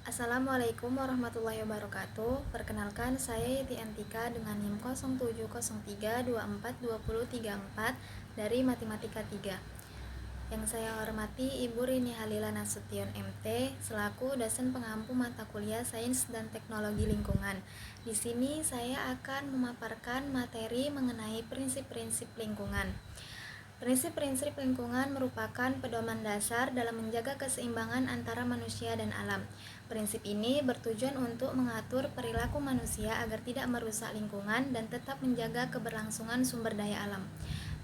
Assalamualaikum warahmatullahi wabarakatuh. Perkenalkan, saya Yeti Antika dengan NIM 0703242034 dari Matematika 3. Yang saya hormati Ibu Rini Halila Nasution MT selaku dosen pengampu mata kuliah Sains dan Teknologi Lingkungan. Di sini saya akan memaparkan materi mengenai prinsip-prinsip lingkungan. Prinsip-prinsip lingkungan merupakan pedoman dasar dalam menjaga keseimbangan antara manusia dan alam. Prinsip ini bertujuan untuk mengatur perilaku manusia agar tidak merusak lingkungan dan tetap menjaga keberlangsungan sumber daya alam.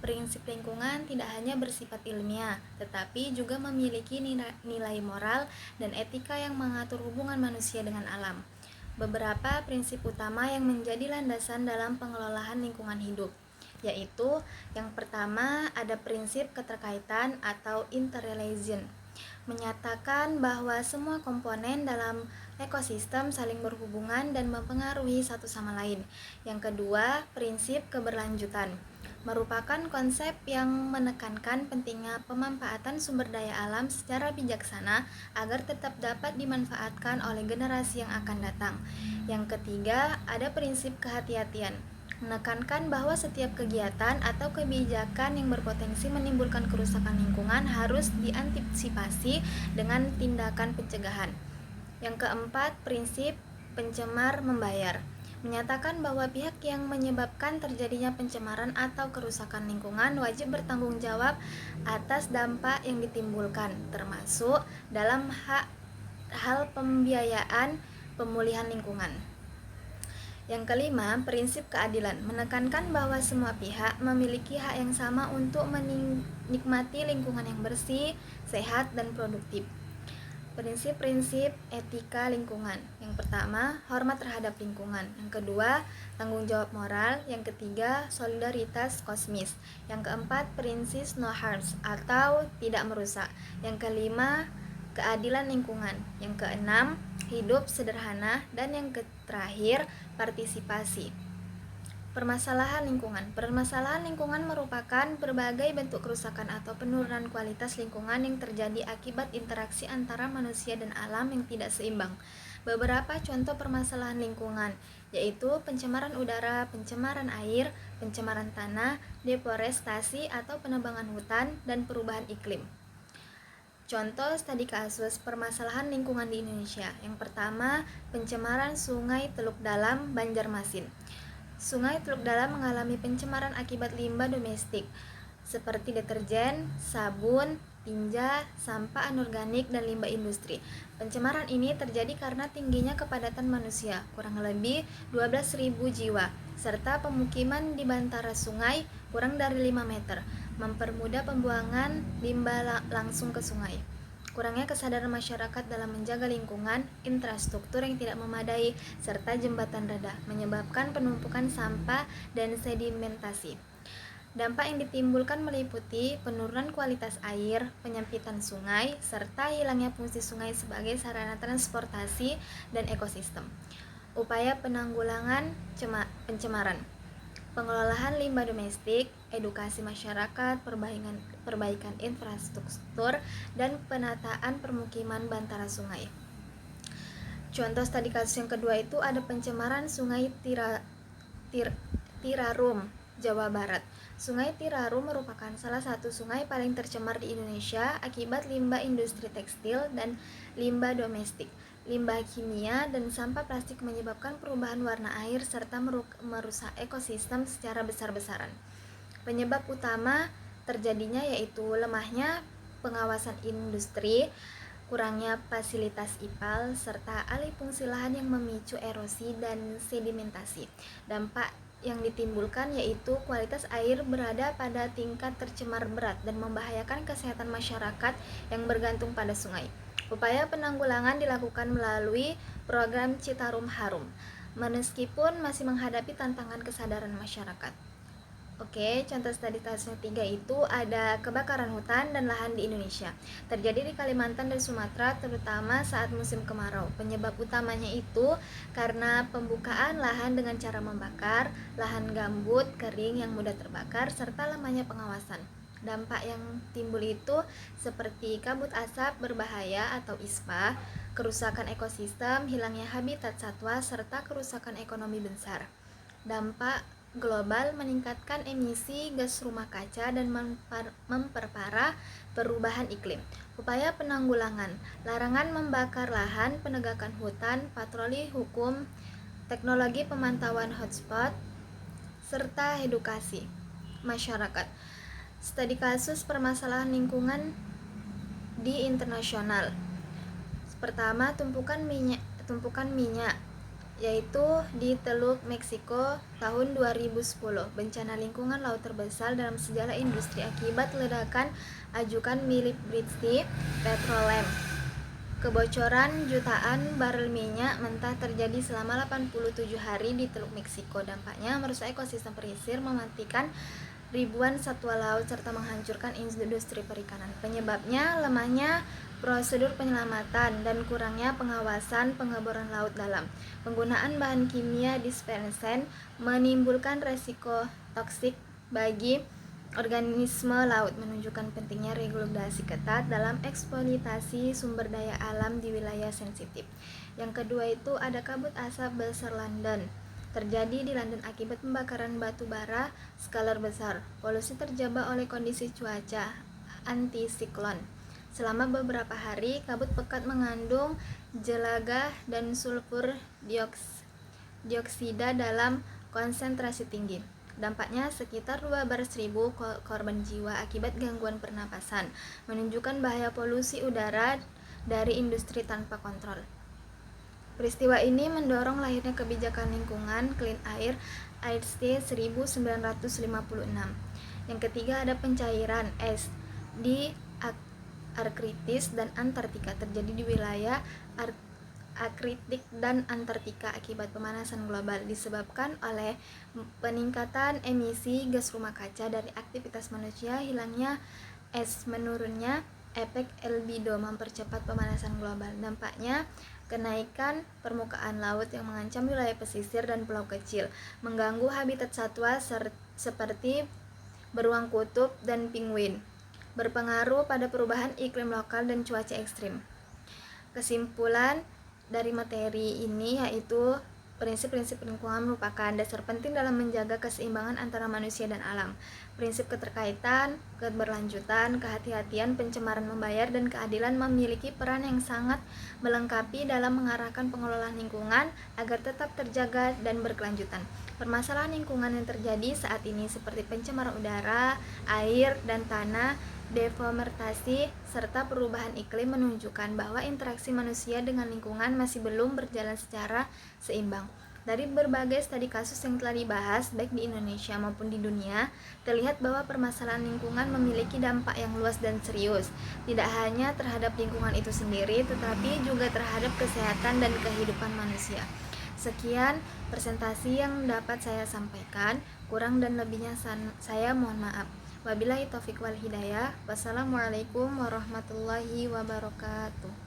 Prinsip lingkungan tidak hanya bersifat ilmiah, tetapi juga memiliki nilai moral dan etika yang mengatur hubungan manusia dengan alam. Beberapa prinsip utama yang menjadi landasan dalam pengelolaan lingkungan hidup, yaitu yang pertama ada prinsip keterkaitan atau interrelation, menyatakan bahwa semua komponen dalam ekosistem saling berhubungan dan mempengaruhi satu sama lain. Yang kedua, prinsip keberlanjutan, merupakan konsep yang menekankan pentingnya pemanfaatan sumber daya alam secara bijaksana agar tetap dapat dimanfaatkan oleh generasi yang akan datang. Yang ketiga, ada prinsip kehati-hatian, menekankan bahwa setiap kegiatan atau kebijakan yang berpotensi menimbulkan kerusakan lingkungan harus diantisipasi dengan tindakan pencegahan. Yang keempat, prinsip pencemar membayar, menyatakan bahwa pihak yang menyebabkan terjadinya pencemaran atau kerusakan lingkungan wajib bertanggung jawab atas dampak yang ditimbulkan, termasuk dalam hal pembiayaan pemulihan lingkungan. Yang kelima, prinsip keadilan, menekankan bahwa semua pihak memiliki hak yang sama untuk menikmati lingkungan yang bersih, sehat, dan produktif. Prinsip-prinsip etika lingkungan. Yang pertama, hormat terhadap lingkungan. Yang kedua, tanggung jawab moral. Yang ketiga, solidaritas kosmis. Yang keempat, prinsip no harms atau tidak merusak. Yang kelima, keadilan lingkungan. Yang keenam, hidup sederhana. Dan yang terakhir, partisipasi. Permasalahan lingkungan. Permasalahan lingkungan merupakan berbagai bentuk kerusakan atau penurunan kualitas lingkungan yang terjadi akibat interaksi antara manusia dan alam yang tidak seimbang. Beberapa contoh permasalahan lingkungan yaitu pencemaran udara, pencemaran air, pencemaran tanah, deforestasi atau penebangan hutan, dan perubahan iklim. Contoh studi kasus permasalahan lingkungan di Indonesia. Yang pertama, pencemaran Sungai Teluk Dalam, Banjarmasin. Sungai Teluk Dalam mengalami pencemaran akibat limbah domestik seperti deterjen, sabun, tinja, sampah anorganik, dan limbah industri. Pencemaran ini terjadi karena tingginya kepadatan manusia, kurang lebih 12.000 jiwa, serta pemukiman di bantara sungai kurang dari 5 meter, mempermudah pembuangan limbah langsung ke sungai. Kurangnya kesadaran masyarakat dalam menjaga lingkungan, infrastruktur yang tidak memadai, serta jembatan reda, menyebabkan penumpukan sampah dan sedimentasi. Dampak yang ditimbulkan meliputi penurunan kualitas air, penyempitan sungai, serta hilangnya fungsi sungai sebagai sarana transportasi dan ekosistem. Upaya penanggulangan pencemaran, pengelolaan limbah domestik, edukasi masyarakat, perbaikan infrastruktur, dan penataan permukiman bantara sungai. Contoh studi kasus yang kedua itu ada pencemaran Sungai Tirarum, Jawa Barat. Sungai Tirarum merupakan salah satu sungai paling tercemar di Indonesia akibat limbah industri tekstil dan limbah domestik. Limbah kimia dan sampah plastik menyebabkan perubahan warna air serta merusak ekosistem secara besar-besaran. Penyebab utama terjadinya yaitu lemahnya pengawasan industri, kurangnya fasilitas IPAL, serta alih fungsi lahan yang memicu erosi dan sedimentasi. Dampak yang ditimbulkan yaitu kualitas air berada pada tingkat tercemar berat dan membahayakan kesehatan masyarakat yang bergantung pada sungai. Upaya penanggulangan dilakukan melalui program Citarum Harum, meskipun masih menghadapi tantangan kesadaran masyarakat. Oke, contoh studi kasus yang 3 itu ada kebakaran hutan dan lahan di Indonesia. Terjadi di Kalimantan dan Sumatera terutama saat musim kemarau. Penyebab utamanya itu karena pembukaan lahan dengan cara membakar, lahan gambut, kering yang mudah terbakar, serta lamanya pengawasan. Dampak yang timbul itu seperti kabut asap berbahaya atau ISPA, kerusakan ekosistem, hilangnya habitat satwa, serta kerusakan ekonomi besar. Dampak global meningkatkan emisi gas rumah kaca dan memperparah perubahan iklim. Upaya penanggulangan, larangan membakar lahan, penegakan hutan, patroli hukum, teknologi pemantauan hotspot, serta edukasi masyarakat. Studi kasus permasalahan lingkungan di internasional. Pertama, tumpukan minyak yaitu di Teluk Meksiko tahun 2010, bencana lingkungan laut terbesar dalam sejarah industri akibat ledakan ajukan milik British Petroleum. Kebocoran jutaan barel minyak mentah terjadi selama 87 hari di Teluk Meksiko. Dampaknya merusak ekosistem pesisir, mematikan ribuan satwa laut serta menghancurkan industri perikanan. Penyebabnya lemahnya prosedur penyelamatan dan kurangnya pengawasan pengeboran laut dalam. Penggunaan bahan kimia dispersen menimbulkan resiko toksik bagi organisme laut, menunjukkan pentingnya regulasi ketat dalam eksploitasi sumber daya alam di wilayah sensitif. Yang kedua itu ada kabut asap besar London. Terjadi di London akibat pembakaran batu bara skala besar. Polusi terjebak oleh kondisi cuaca antisiklon. Selama beberapa hari, kabut pekat mengandung jelaga dan sulfur dioksida dalam konsentrasi tinggi. Dampaknya sekitar 12.000 korban jiwa akibat gangguan pernapasan, menunjukkan bahaya polusi udara dari industri tanpa kontrol. Peristiwa ini mendorong lahirnya kebijakan lingkungan Clean Air Act 1956. Yang ketiga ada pencairan es di Arktis dan Antartika. Terjadi di wilayah Arktik dan Antartika akibat pemanasan global disebabkan oleh peningkatan emisi gas rumah kaca dari aktivitas manusia, hilangnya es, menurunnya efek albedo mempercepat pemanasan global. Dampaknya kenaikan permukaan laut yang mengancam wilayah pesisir dan pulau kecil, mengganggu habitat satwa seperti beruang kutub dan penguin, berpengaruh pada perubahan iklim lokal dan cuaca ekstrim. Kesimpulan dari materi ini yaitu prinsip-prinsip lingkungan merupakan dasar penting dalam menjaga keseimbangan antara manusia dan alam. Prinsip keterkaitan, keberlanjutan, kehati-hatian, pencemaran membayar, dan keadilan memiliki peran yang sangat melengkapi dalam mengarahkan pengelolaan lingkungan agar tetap terjaga dan berkelanjutan. Permasalahan lingkungan yang terjadi saat ini seperti pencemaran udara, air, dan tanah, deforestasi, serta perubahan iklim menunjukkan bahwa interaksi manusia dengan lingkungan masih belum berjalan secara seimbang. Dari berbagai studi kasus yang telah dibahas baik di Indonesia maupun di dunia, terlihat bahwa permasalahan lingkungan memiliki dampak yang luas dan serius, tidak hanya terhadap lingkungan itu sendiri, tetapi juga terhadap kesehatan dan kehidupan manusia. Sekian presentasi yang dapat saya sampaikan, kurang dan lebihnya saya mohon maaf. Wabillahi taufiq wal hidayah. Wassalamualaikum warahmatullahi wabarakatuh.